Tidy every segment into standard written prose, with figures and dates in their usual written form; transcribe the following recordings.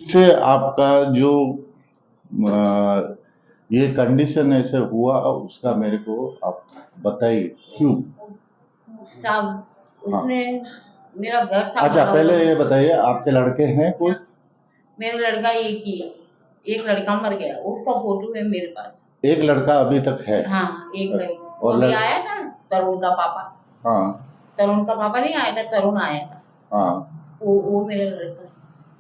से आपका जो अ, ये कंडीशन ऐसे हुआ उसका मेरे को आप बताइए क्यों? साहब हाँ। उसने मेरा घर था अच्छा भरा पहले हुआ। ये बताइए आपके लड़के हैं कोई? मेरा लड़का एक ही है। एक लड़का मर गया, उसका फोटो है मेरे पास। एक लड़का अभी तक है? हाँ, एक है। और अभी आया था ना तरुण का पापा। हाँ तरुण का पापा नहीं आया था, तरुण आया था। हाँ, वो मेरा लड़का है।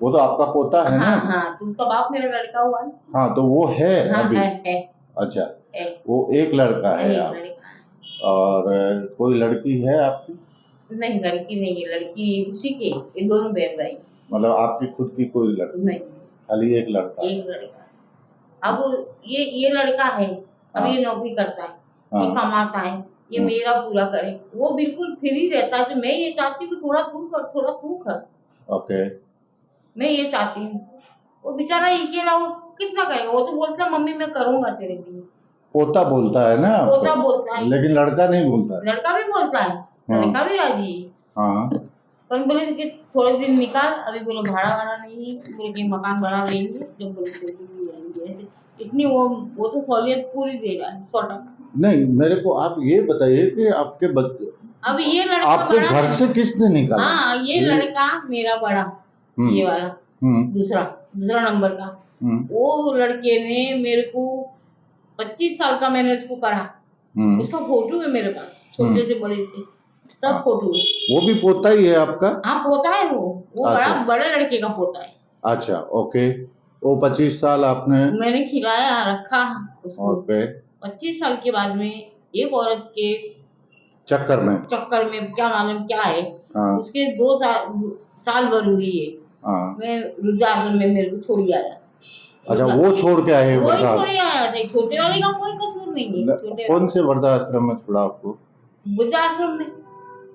वो तो आपका पोता है ना? हाँ हाँ, तो उसका बाप मेरा लड़का हुआ ना। हाँ तो वो है हाँ अभी? है। अच्छा, है। वो एक लड़का है एक आप लड़का है। और कोई लड़की है आपकी? नहीं, लड़की नहीं है, लड़की उसी के, ये दोनों बहन भाई। मतलब आपकी खुद की कोई लड़की नहीं, खाली एक लड़का है? एक लड़का है। अब ये लड़का है। अब हाँ ये नौकरी करता है, ये हाँ कमाता है, ये हाँ, मेरा पूरा करे। वो बिल्कुल फ्री रहता है, तो मैं ये चाहती हूँ कि थोड़ा तू कर, थोड़ा तू कर। ओके। मैं ये चाहती हूँ। वो बेचारा अकेला, वो कितना करेगा? वो तो बोलता है मम्मी मैं करूंगा तेरे लिए। पोता बोलता है ना पोता आपका? बोलता है। लेकिन लड़का नहीं बोलता है? लड़का भी बोलता है। हाँ लड़का भी राजी है। हाँ। पर बोले कि थोड़े दिन निकाल, अभी बोलो भाड़ा वाड़ा नहीं है, बोले कि मकान भाड़ा लेंगे जब बोले तो भी आएंगे ऐसे। इतनी वो तो सहूलियत पूरी देगा 100%। नहीं मेरे को आप ये बताइए कि आपके बच्चे अब ये लड़का आपको बड़ा घर है। से किसने निकाला? हाँ, ये लड़का मेरा बड़ा, ये हम्म वाला, हम्म दूसरा दूसरा नंबर का। हम्म वो लड़के ने मेरे को 25 साल का मैंने उसको करा। हम्म उसका फोटो है मेरे पास, छोटे हम्म। से बड़े से सब हाँ, फोटो है। वो भी पोता ही है आपका? हाँ, पोता है वो बड़ा अच्छा बड़े लड़के का पोता है। अच्छा, ओके। वो 25 साल आपने? मैंने खिलाया रखा उसको। ओके। 25 साल के बाद में एक औरत के चक्कर में? चक्कर में क्या मालूम क्या है, हाँ उसके 2 साल भर हुई है। हाँ। मैं वृद्धाश्रम में मेरे को छोड़ी आया। अच्छा वो छोड़ के आए वही वृद्धाश्रम? छोड़ी आया था, छोटे वाले का कोई कसूर नहीं है, छोटे कौन वाले से वृद्धाश्रम में छोड़ा आपको? वृद्धाश्रम में।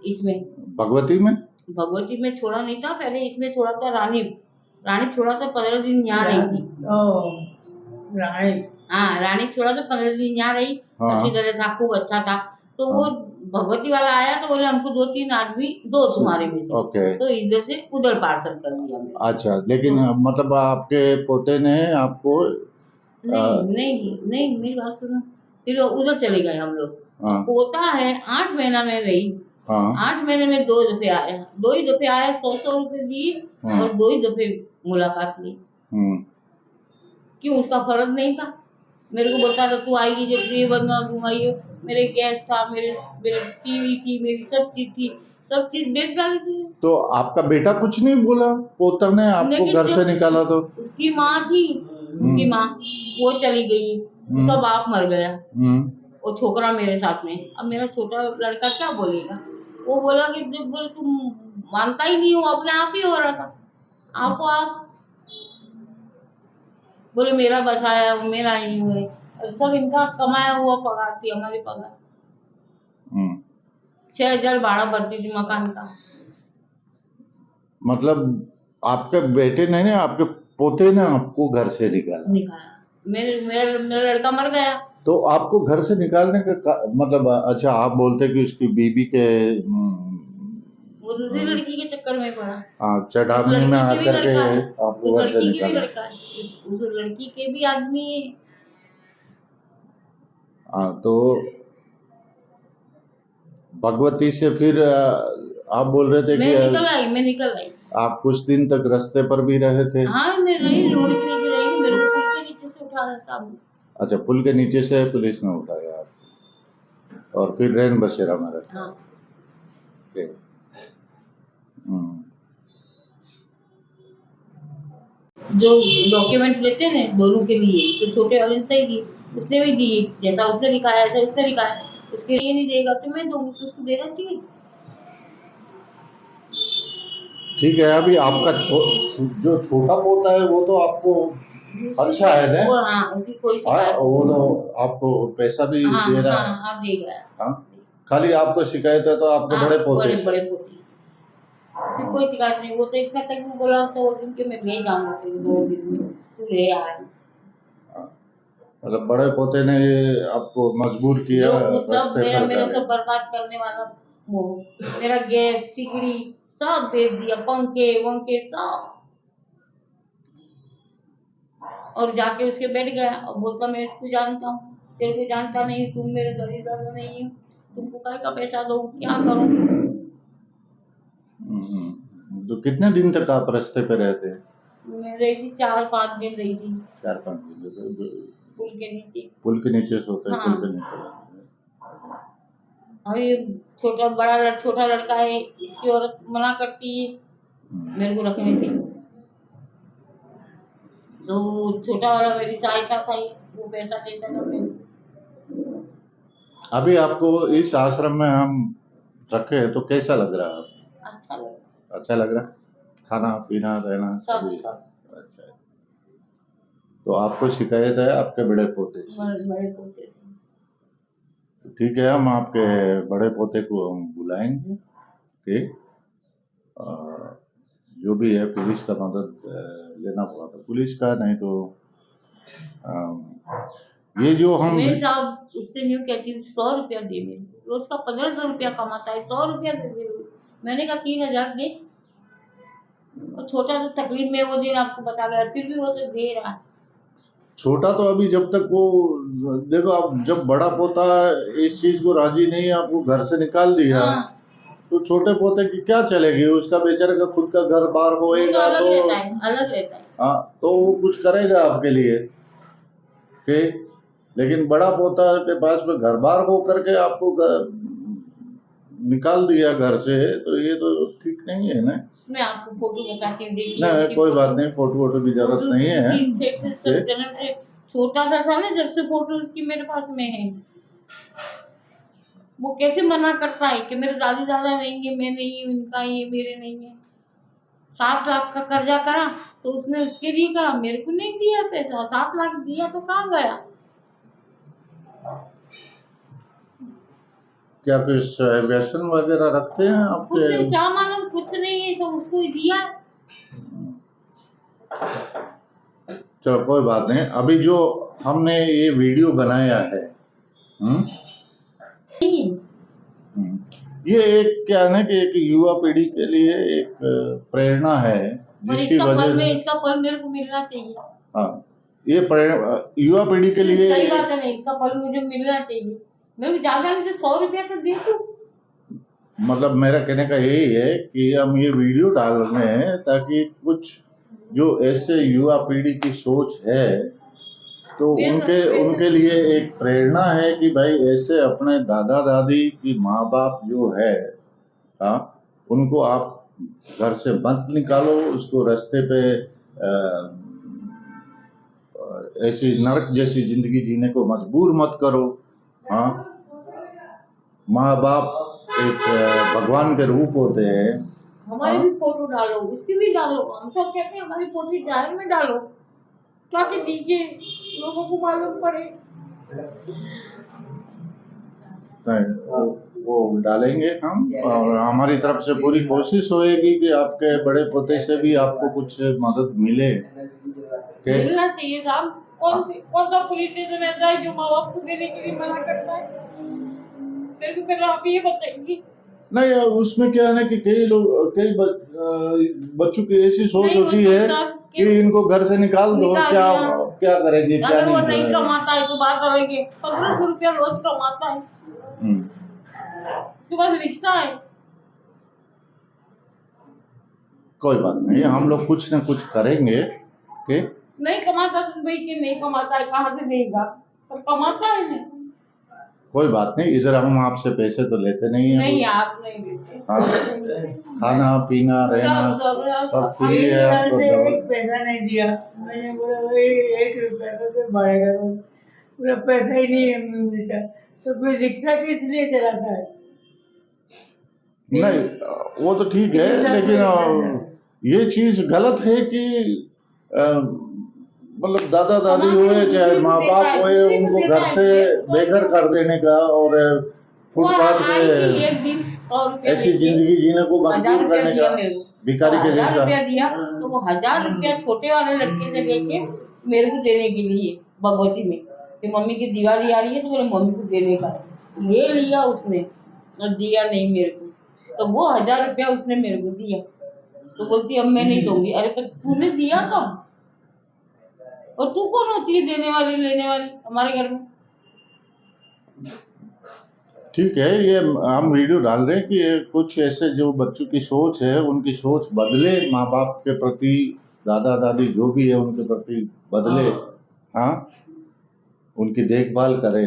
इसमें भगवती में? भगवती में छोड़ा नहीं था, पहले इसमें छोड़ा था रानी। रानी छोड़ा था 15 दिन यहाँ रही थी। रानी, हाँ रानी छोड़ा था 15 दिन यहाँ रही। हाँ हंसी गले था, खूब अच्छा था। तो हाँ। वो भगवती वाला आया तो बोले हमको 2-3 आदमी दो तुम्हारे में से। ओके। तो इधर से उधर पार्सल कर दिया मैंने। अच्छा लेकिन तो मतलब आपके पोते ने आपको नहीं नहीं नहीं, मेरी बात सुनो। फिर उधर चले गए हम लोग। हाँ अब पोता है 8 महीना में रही। हाँ 8 महीने में 2 दफे आया, 2 ही दफे आया, 100-100 रुपए दिए हाँ। और 2 ही दफे मुलाकात ली। हम्म। क्यों, उसका फर्ज नहीं था? मेरे को बोलता था तू आएगी जब ये बनवा दूंगा, ये मेरे गैस था, मेरे मेरे टीवी थी, मेरी सब चीज थी, सब चीज बेच डाली थी। तो आपका बेटा कुछ नहीं बोला? पोता ने आपको लेकिन घर जो से निकाला तो? उसकी माँ थी, उसकी माँ वो चली गई, उसका हम्म बाप मर गया। हम्म। वो छोकरा मेरे साथ में, अब मेरा छोटा लड़का क्या बोलेगा? वो बोला कि जब बोले तुम मानता ही नहीं हो, अपने आप ही हो रहा था। आपको आप बोले मेरा बसाया मेरा ही हुए, सब इनका कमाया हुआ पगार थी, हमारी पगार हम्म। 6,000 भाड़ा भरती थी मकान का। मतलब आपके बेटे ने ना आपके पोते ने आपको घर से निकाला? निकाला। मेरा मेरा लड़का मर गया। तो आपको घर से निकालने का मतलब अच्छा आप बोलते कि उसकी बीबी के वो दूसरी लड़की के चक्कर में पड़ा। उस चटामनी में लड़की के भी आकर के लड़का है, आपको उस घर से लड़की के भी निकाला? लड़का है, उस लड़की के भी आदमी है। हाँ तो भगवती से फिर आप बोल रहे थे मैं कि निकल आई, मैं निकल आई। आप कुछ दिन तक रास्ते पर भी रहे थे? हाँ, मैं रही, रोड के नीचे रही, मेरे को पुल के नीचे से उठा रहा सामने। अच्छा पुल के नीचे से पुलिस ने उठाया आपको और फिर रैन बसेरा में रखा? हाँ। ओके। हम्म। जो डॉक्यूमेंट लेते हैं ना दोनों के लिए, तो छोटे वाले ने सही दिए, उसने भी दिए, जैसा उसने लिखा है ऐसा उसने लिखा है। उसके लिए नहीं देगा तो मैं दूंगी, तो उसको देना चाहिए। ठीक है अभी आपका जो छोटा पोता है वो तो आपको अच्छा है ना? वो हाँ, उसकी कोई हाँ शिकायत वो नहीं। तो आपको पैसा भी हाँ दे रहा हाँ है? हाँ, दे गया। हाँ। खाली आपको शिकायत है तो आपके हाँ, बड़े पोते बड़े से? बड़े पोते, उसकी हाँ कोई शिकायत नहीं। वो तो इतना तक भी बोला तो वो दिन के मैं ले जाऊंगा तेरे 2 दिन में, तू ले आ। हाँ। मतलब बड़े पोते ने ये आपको मजबूर किया जो वो सब रास्ते मेरा पर मेरा जाने? सब बर्बाद करने वाला, वो मेरा गैस सिगड़ी सब बेच दिया, पंखे वंखे सब। और जाके उसके बैठ गया और बोलता मैं इसको जानता हूँ, तेरे को जानता नहीं, तुम मेरे दलीदार नहीं हो, तुमको काय का पैसा दो, क्या करूँ। तो कितने दिन तक आप रास्ते पे रहते हैं? मैं रही थी 4-5 दिन रही थी 4-5 दिन पुल के नीचे। पुल के नीचे सोते हैं, पुल हाँ, के नीचे। और ये छोटा लड़का है, इसकी औरत मना करती है मेरे को रखने से, तो छोटा वाला मेरी सहायता था, वो पैसा देता था मेरे को। अभी आपको इस आश्रम में हम रखे हैं तो कैसा लग रहा है? अच्छा लगा, अच्छा लग रहा है? खाना पीना रहना सब सभी? सब अच्छा है। तो आपको शिकायत है आपके बड़े पोते से? बड़े पोते से। ठीक है, हम आपके बड़े पोते को हम बुलाएंगे कि जो भी है पुलिस का मदद लेना पड़ा था, पुलिस का नहीं तो ये जो हम मेरे साहब उससे न्यू कहती हूँ 100 रुपया दे, मेरे को रोज का 1500 रुपया कमाता है, 100 रुपया दे दे रोज। मैंने कहा 3000 दे, और छोटा तो तकलीफ में वो दिन आपको बता गया, फिर भी वो तो दे रहा है। छोटा तो अभी जब तक वो देखो, आप जब बड़ा पोता इस चीज को राजी नहीं, आपको घर से निकाल दिया, हाँ, तो छोटे पोते की क्या चलेगी? उसका बेचारे का खुद का घर बार वो तो होएगा अलग तो रहता है, अलग रहता है। हाँ, तो वो कुछ करेगा आपके लिए कि, लेकिन बड़ा पोता के पास में घर बार हो करके आपको निकाल दिया घर से, तो ये तो ठीक नहीं है ना। मैं आपको फोटो बताती हूँ, देखिए नहीं, उसकी कोई फोटो। बात नहीं, फोटो वोटो की जरूरत नहीं है। उसकी infection सब जन्म से छोटा सा था ना, जब से फोटो उसकी मेरे पास में है। वो कैसे मना करता है कि मेरे दादी दादा नहीं है, मैं नहीं हूँ, इनका ही है, मेरे नहीं है। 7 लाख का कर्जा करा तो उसने उसके लिए करा, मेरे को नहीं दिया पैसा। 7 लाख दिया तो कहाँ गया। क्या कुछ व्यसन वगैरह रखते हैं कुछ आपके? क्या मालूम, कुछ नहीं है, सब उसको ही दिया। चलो कोई बात नहीं, अभी जो हमने ये वीडियो बनाया है, हम्म, नहीं, ये एक क्या है ना कि एक युवा पीढ़ी के लिए एक प्रेरणा है, पर जिसकी वजह से इसका फल मेरे को मिलना चाहिए। हाँ, ये युवा पीढ़ी के लिए सही बात है, नहीं इसका फल मुझे मिलना चाहिए। मेरे को ज्यादा नहीं तो 100 रुपया तो दे तू। मतलब मेरा कहने का यही है कि हम ये वीडियो डाल रहे हैं ताकि कुछ जो ऐसे युवा पीढ़ी की सोच है, तो उनके लिए एक प्रेरणा है कि भाई ऐसे अपने दादा दादी की माँ बाप जो है, हाँ, उनको आप घर से मत निकालो, उसको रास्ते पे ऐसी नरक जैसी जिंदगी जीने को मजबूर मत करो। हाँ, माँ बाप एक भगवान के रूप होते हैं। हमारी भी फोटो डालो, उसकी भी डालो, हम सब कहते हैं हमारी फोटो जाहिर में डालो ताकि दीजिए लोगों को मालूम पड़े। वो डालेंगे हम, और हमारी तरफ से पूरी कोशिश होएगी कि आपके बड़े पोते से भी आपको कुछ मदद मिले। मिलना चाहिए साहब। कौन सा पुलिस स्टेशन ऐसा है जो माँ बाप को देने के लिए मना करता है? मेरे को पहले आप ये बताइए। नहीं यार, उसमें क्या है ना कि बच्चों की ऐसी सोच होती है कि इनको घर से निकाल दो, क्या क्या करेंगे, क्या अगर वो नहीं नहीं करेंगे। कमाता है तो बात करेंगे, 1500 रुपया रोज कमाता है, उसके पास रिक्शा है। कोई बात नहीं, हम लोग कुछ ना कुछ करेंगे कि नहीं कमाता तो भाई कि नहीं कमाता है, कहाँ से देगा, पर कमाता है नहीं। कोई बात नहीं, इधर हम आपसे पैसे तो लेते नहीं है। नहीं आप नहीं देते। हाँ, खाना पीना रहना सब फ्री है आपको। एक पैसा नहीं दिया, मैंने बोला भाई 1 रुपया तो बढ़ेगा, पूरा पैसा ही नहीं है मिलता, तो फिर रिक्शा किस लिए चलाता है? नहीं वो तो ठीक है, लेकिन ये चीज गलत है कि मतलब दादा दादी हुए चाहे माँ बाप हुए, उनको घर से बेघर कर देने का और फुटपाथ पे ऐसी जिंदगी जीने को मजबूर करने का, भिखारी के 1000 जैसा। रुपया दिया तो वो 1000 रुपया छोटे वाले लड़के से लेके मेरे को देने के लिए भगवती में कि मम्मी की दिवाली आ रही है तो मेरे मम्मी को देने का ले लिया उसने और दिया नहीं मेरे को, तो वो 1000 रुपया उसने मेरे को दिया, तो बोलती अब मैं नहीं दूंगी। अरे पर तूने दिया कब? और तू कौन होती है देने वाली लेने वाली हमारे घर में? ठीक है, ये हम वीडियो डाल रहे हैं कि ये कुछ ऐसे जो बच्चों की सोच है उनकी सोच बदले, माँ बाप के प्रति, दादा दादी जो भी है उनके प्रति बदले। हाँ, उनकी देखभाल करे,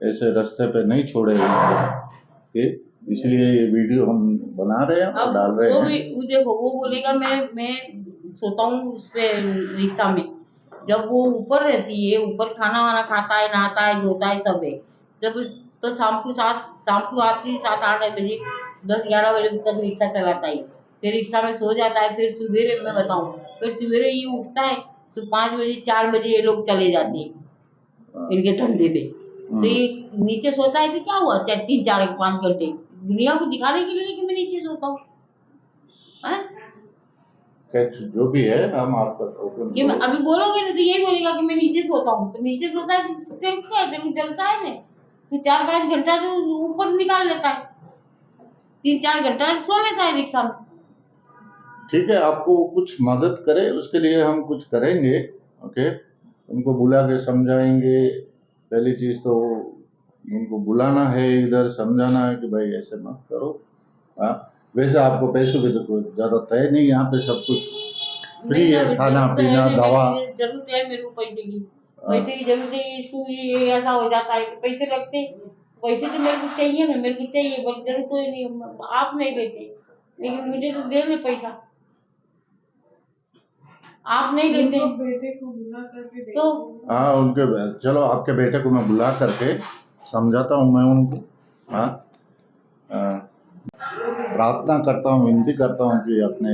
ऐसे रास्ते पे नहीं छोड़े के, इसलिए ये वीडियो हम बना रहे हैं और अब डाल रहे वो हैं। भी वो देखो, वो बोलेगा मैं सोता हूँ उस पे रिक्शा में। जब वो ऊपर रहती है, ऊपर खाना वाना खाता है, नहाता है, धोता है, सब है। जब तो शाम को आती है 7-8 बजे, 10-11 बजे तक रिक्शा चलाता है। फिर रिक्शा में सो जाता है। फिर सवेरे मैं बताऊँ, फिर सवेरे ये उठता है तो 5 बजे 4 बजे ये लोग चले जाते हैं इनके धंधे पे। तो ये नीचे सोता है तो क्या हुआ, चाहे 3-4-5 घंटे दुनिया को दिखाने के लिए कि मैं नीचे सोता हूँ। हैं? खैर, जो भी है, हम आपका प्रॉब्लम कि मैं अभी बोलोगे ना तो यही बोलेगा कि मैं नीचे सोता हूँ। तो नीचे सोता है तो तेरे को क्या है, तेरे को जलता है ने? तू 4-5 घंटा तो ऊपर निकाल लेता है, 3-4 घंटा सो लेता है रिक्शा में। ठीक है, आपको कुछ मदद करे उसके लिए हम कुछ करेंगे। ओके, उनको बुला के समझाएंगे। पहली चीज तो उनको बुलाना है, इधर समझाना है कि भाई ऐसे मत करो। हाँ, वैसे आपको पैसों की तो कोई जरूरत है नहीं, यहाँ पे सब कुछ फ्री नहीं, है, खाना जरूरत है पीना नहीं, दवा। जरूरत है मेरे को पैसे की। पैसे की जरूरत है। इसको ये ऐसा हो जाता है कि पैसे लगते। पैसे तो मेरे को चाहिए ना, मेरे को चाहिए, बस जरूरत तो नहीं। आप नहीं देते, लेकिन मुझे तो देने पैसा। आप नहीं देते बेटे को बुला करके तो हाँ, उनके चलो आपके बेटे को मैं बुला करके समझाता हूँ मैं उनको। हाँ, प्रार्थना करता हूँ, विनती करता हूँ कि अपने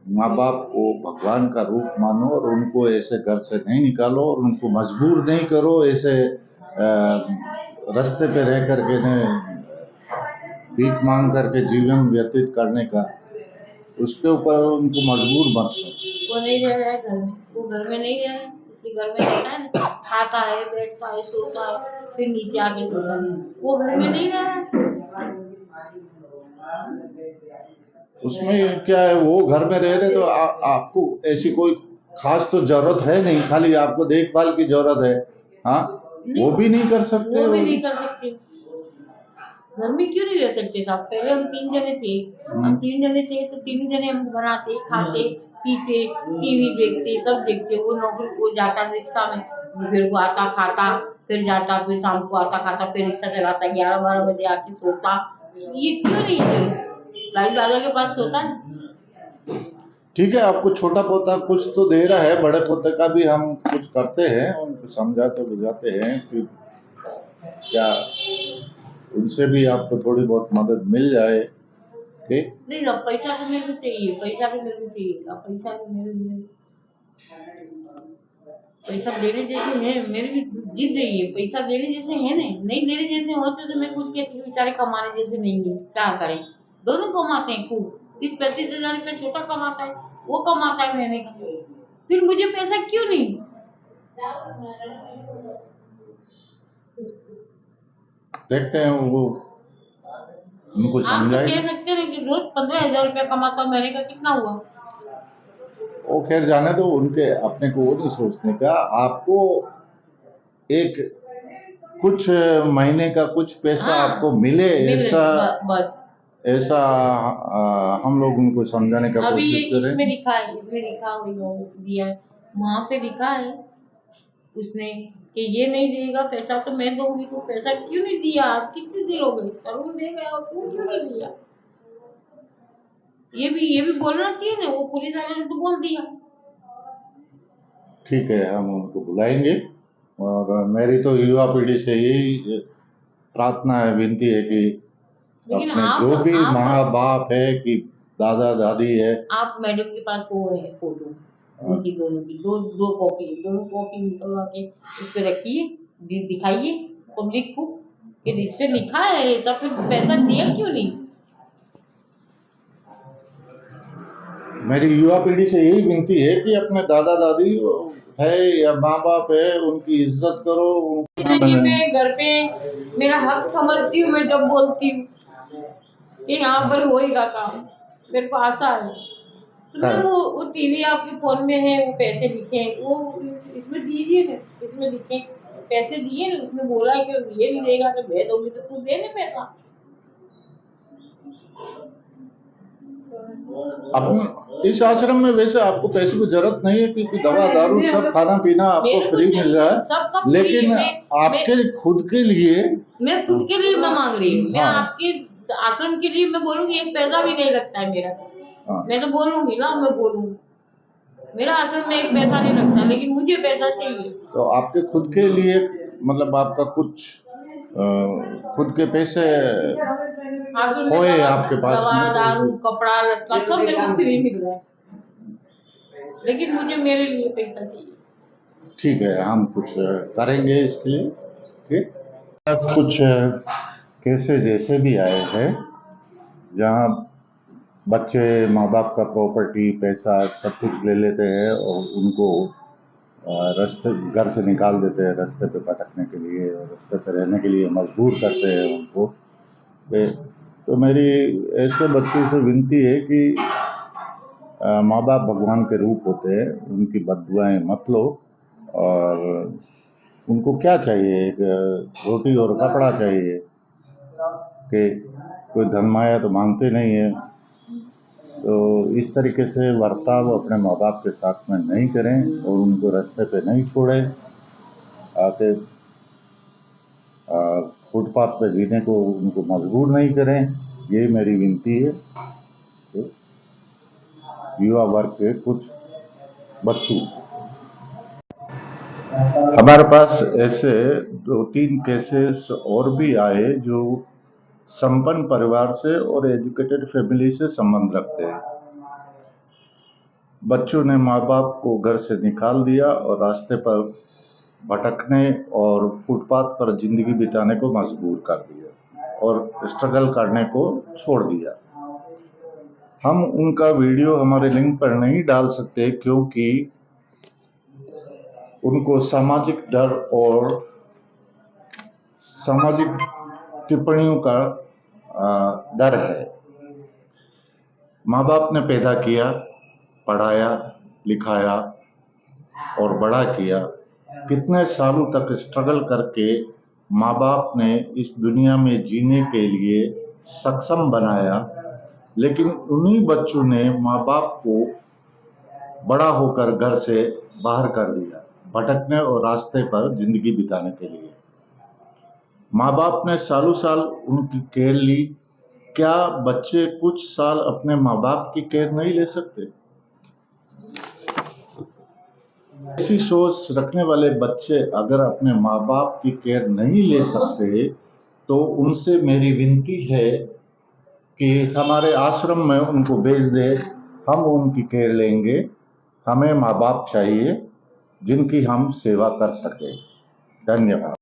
माँ बाप को भगवान का रूप मानो और उनको ऐसे घर से नहीं निकालो और उनको मजबूर नहीं करो ऐसे रास्ते पे रह करके ने भीख मांग करके जीवन व्यतीत करने का, उसके ऊपर उनको मजबूर मत करो। वो नहीं रह रहा है घर में, वो घर में नहीं रह रहा है। इसलिए घर में रहता है ना, खाता है, बैठता है, सोता है, फिर नीचे आके सोता है। वो घर में नहीं रह रहा है। उसमें क्या है, वो घर में रह रहे तो आपको ऐसी कोई खास तो जरूरत है नहीं, खाली आपको देखभाल की जरूरत है। हाँ, वो भी नहीं कर सकते, वो भी नहीं कर सकते। घर में क्यों नहीं रह सकते साहब? पहले हम 3 जने थे। हम 3 जने थे तो तीनों जने हम बनाते, खाते, पीते, टीवी देखते, सब देखते। वो नौकरी, वो जाता रिक्शा में, फिर वो आता, खाता, फिर जाता, फिर शाम को आता, खाता, फिर रिक्शा चलाता, 11-12 बजे आके सोता। ये क्यों नहीं है जरूरत? लाइट दादा के पास सोता है। ठीक है, आपको छोटा पोता कुछ तो दे रहा है, बड़े पोते का भी हम कुछ करते हैं, उनको समझाते बुझाते हैं कि क्या उनसे भी आपको थोड़ी बहुत मदद मिल जाए। ठीक, नहीं, अब पैसा तो मेरे को चाहिए, पैसा भी मेरे को चाहिए। अब पैसा भी मेरे लिए, पैसा देने जैसे है, मेरी भी जिद रही है। पैसा देने जैसे है नहीं देने जैसे होते तो मैं खुद कहती हूँ बेचारे कमाने जैसे नहीं है, क्या करें? दोनों कमाते हैं खूब। 30-35 हज़ार रुपया छोटा कमाता है, वो कमाता है महीने का। फिर मुझे पैसा क्यों नहीं? देखते हैं वो, उनको आप तो समझाएंगे। कह सकते हैं कि रोज 15 हज़ार रुपया कमाता हूँ, महीने का कितना हुआ? वो खैर जाने दो, उनके अपने को वो नहीं सोचने का। आपको एक कुछ महीने का कुछ पैसा हाँ, आपको मिले, ऐसा बस। ऐसा हम लोग उनको समझाने का अभी ये कोशिश करें। इसमें लिखा है, इसमें लिखा हुआ दिया है, वहां पे लिखा है उसने कि ये नहीं देगा पैसा तो मैं दूंगी। तो पैसा क्यों नहीं दिया? आज कितनी देर हो गई, तरुण दे गया और तू क्यों नहीं दिया? ये भी बोलना चाहिए ना। वो पुलिस वाले ने तो बोल दिया। ठीक है, हम उनको बुलाएंगे और मेरी तो युवा पीढ़ी से यही प्रार्थना है, विनती है कि लेकिन अपने जो भी माँ बाप है कि दादा दादी है, आप मैडम के पास वो है फोटो उनकी, दोनों की दो कॉपी निकलवा के उस पे रखिए, दिखाइए पब्लिक को कि इस पे लिखा है, तो फिर पैसा दिया क्यों नहीं? मेरी युवा पीढ़ी से यही विनती है कि अपने दादा दादी है या माँ बाप है, उनकी इज्जत करो, जिंदगी में घर पे मेरा हक समझती हूँ मैं जब बोलती हूँ कि यहाँ पर होएगा काम। मेरे को आशा है तो मैम वो टीवी आपके फोन में है, वो पैसे लिखे हैं, वो इसमें दीजिए ना, इसमें लिखे पैसे दिए ना, उसने बोला है कि ये नहीं देगा तो मैं दूंगी, तो तू दे ना पैसा। अब इस आश्रम में वैसे आपको पैसे की जरूरत नहीं है, क्योंकि दवा दारू सब खाना पीना आपको मेरे को फ्री मिल रहा है। सबका फ्री है। लेकिन आपके खुद के लिए, मैं खुद के लिए मैं मांग रही हूँ, मैं हाँ। आपके आश्रम के लिए मैं बोलूंगी, एक पैसा भी नहीं लगता है मेरा। हाँ। मैं तो बोलूंगी ना, मैं बोलूंगी मेरा आश्रम में एक पैसा नहीं लगता, लेकिन मुझे पैसा चाहिए। तो आपके खुद के लिए मतलब आपका कुछ खुद के पैसे आश्रम में होए आपके पास दवा में, तो दारू उसमें- कपड़ा लत्ता सब मेरे को फ्री मिल रहा है, लेकिन मुझे मेरे लिए पैसा चाहिए। ठीक है, हम कुछ करेंगे इसके लिए। ठीक, कुछ केसेस ऐसे भी आए हैं जहाँ बच्चे माँ बाप का प्रॉपर्टी पैसा सब कुछ ले लेते हैं और उनको रास्ते घर से निकाल देते हैं, रास्ते पे भटकने के लिए, रास्ते पे रहने के लिए मजबूर करते हैं उनको। तो मेरी ऐसे बच्चे से विनती है कि माँ बाप भगवान के रूप होते हैं, उनकी बद्दुआएं मत लो। और उनको क्या चाहिए, एक रोटी और कपड़ा चाहिए, कि कोई धन माया तो मांगते नहीं है। तो इस तरीके से बर्ताव अपने माँ बाप के साथ में नहीं करें और उनको रास्ते पे नहीं छोड़ें, आके फुटपाथ पे जीने को उनको मजबूर नहीं करें। ये मेरी विनती है युवा वर्ग के कुछ बच्चों। हमारे पास ऐसे 2-3 केसेस और भी आए जो संपन्न परिवार से और एजुकेटेड फैमिली से संबंध रखते हैं। बच्चों ने माँ बाप को घर से निकाल दिया और रास्ते पर भटकने और फुटपाथ पर जिंदगी बिताने को मजबूर कर दिया और स्ट्रगल करने को छोड़ दिया। हम उनका वीडियो हमारे लिंक पर नहीं डाल सकते, क्योंकि उनको सामाजिक डर और सामाजिक टिप्पणियों का डर है। माँ बाप ने पैदा किया, पढ़ाया, लिखाया और बड़ा किया। कितने सालों तक स्ट्रगल करके माँ बाप ने इस दुनिया में जीने के लिए सक्षम बनाया, लेकिन उन्हीं बच्चों ने माँ बाप को बड़ा होकर घर से बाहर कर दिया, भटकने और रास्ते पर जिंदगी बिताने के लिए। माँ बाप ने सालों साल उनकी केयर ली। क्या बच्चे कुछ साल अपने माँ बाप की केयर नहीं ले सकते? ऐसी सोच रखने वाले बच्चे अगर अपने माँ बाप की केयर नहीं ले सकते, तो उनसे मेरी विनती है कि हमारे आश्रम में उनको भेज दे, हम उनकी केयर लेंगे। हमें माँ बाप चाहिए जिनकी हम सेवा कर सकें। धन्यवाद।